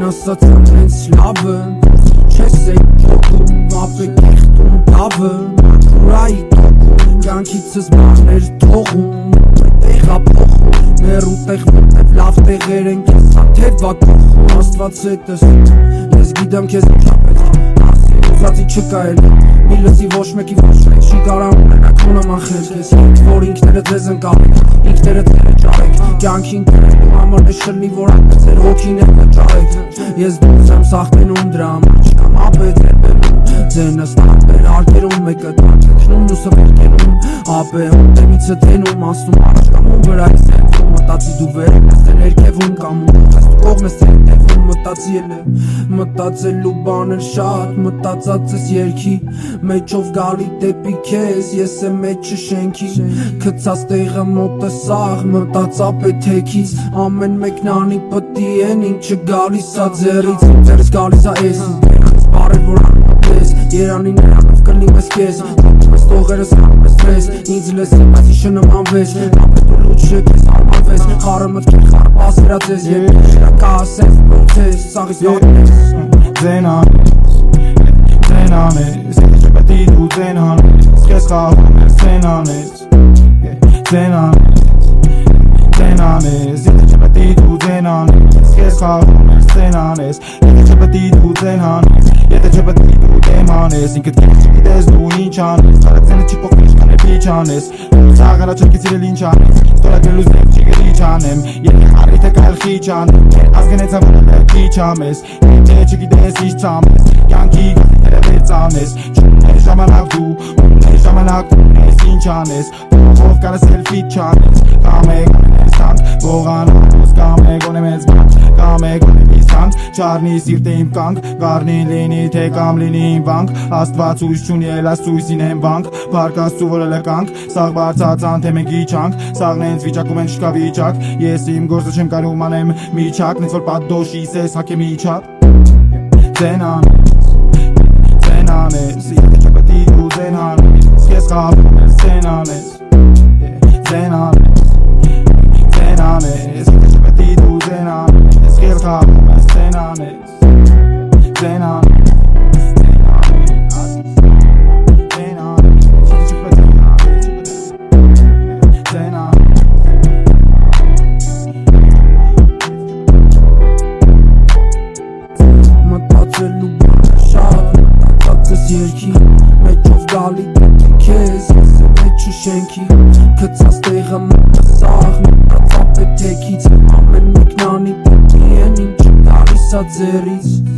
ասացան հենց լավը Չես էի ճոգում, ապեք եղտում դավը Մակուրայի տոգում, կյանքիցս բաներ թողում Տեղափոխում, ներու տեղ որտև լավ տեղեր են կես աթևա կողում Աստված հետս, ես գիտեմ քեզ ինչա պետք Ուզածի չկա էլ, մի լսի ոչ մեկի ոչ մեկ Չի կարա ունենակ նման խելք Ես եք որ ինքներդ ձեզ ընկավեք, ինքներդ կերը ճարեք Կյանքին կերելու համար է շլնի որ այդպես էր հոգին է վճարեք Ես դուզ եմ սաղտենում դրա համար չկամ ապետ երբելու Ձենս տարբեր արկերում մեկը տանքնում նուսը վերկենում Ապե ոտեմիցը տենում ասում առաջ կամ ու վրա ես հետվում Մտացի դու վերեք ես տեն երկևում կամ ու ես դու կողմ ես հետևում Մտացի էլ է մտածելու բաներ շատ Մտածած ես երկի մեջով գալի դեպի քեզ Ես եմ մեջը շենքի Քցած տեղը մոտ է սաղ Մտածա պետեքից Ամեն մեկն անի պտի են Ինչը գալիս ա ձերից Ձերս գալիս ա ես Բարև որ անմատես Երանի նրանով կլիմ ես կեզ Թողում ես տողերս հանում ես վես Ինձ լեսի բայց իշը նմանվես Ապետ ու լուչ շեքես արմանվես Խարը մտքեր խար պասերած ես Եվ շրակա ասես պրոցես Սաղիս նորնես Ձենանես Եթե չպետի դու ձենանես Սկես խաղում ես ձենանես Ձենանես Եթե չպետի դու ձենանես Սկես խաղում ես ձենանես Եթե չպետի դու ձենանես Եթե չպետի դու դեմանես Ինքդ կեզ չգիտես դու ինչ անես Կարակցենը չի պոխվիշ կան է պիչ անես Սաղարա չրկից իրել ինչ անես Ստորակրելուս դեպ չգերի չանեմ Եթե առիթ է կայլ խիչ անեմ Ազգնեց ամոնը քիչ ամես Եթե չգիտես ինչ ծամես Կյանքի գաղիթերը վեց անես Չունես ժամանակ դու Ունես ժամանակ ունես ինչ անես Փոխով կարս սելֆի չանես Կամ է գանես հանք Բողանոս կամ է գոնե մեծ բանք Կամ է գոնե վիսանք Չարնի սիրտը իմ կանք Գարնին լինի թե կամ լինի իմ վանք Աստված ույս չունի էլ աստույսին եմ վանք Պարկ աստու որ էլ կանք Սաղ բարցացան թե մենք իչանք Սաղն ենց վիճակում են չկա վիճակ Ես իմ գործը չեմ կարում անեմ միչակ Նենց որ պատդոշի սես հակ եմ իչակ Ձենանես Եթե չպետի դու ձենանես Ես խաղում ես ձենանես Ձենանես Եթե չպետի դու ձենանես Ես խաղում ես ձենանես Մտածելու բանը շատ Մտածած ես երկի Մեջով գալի դեպի քեզ Ես եմ մեջը շենքի Քցած տեղը մոտ է սաղ Մտածա պետեքից Ամեն մեկն անի պետի են Ինչը գալիս ա ձերից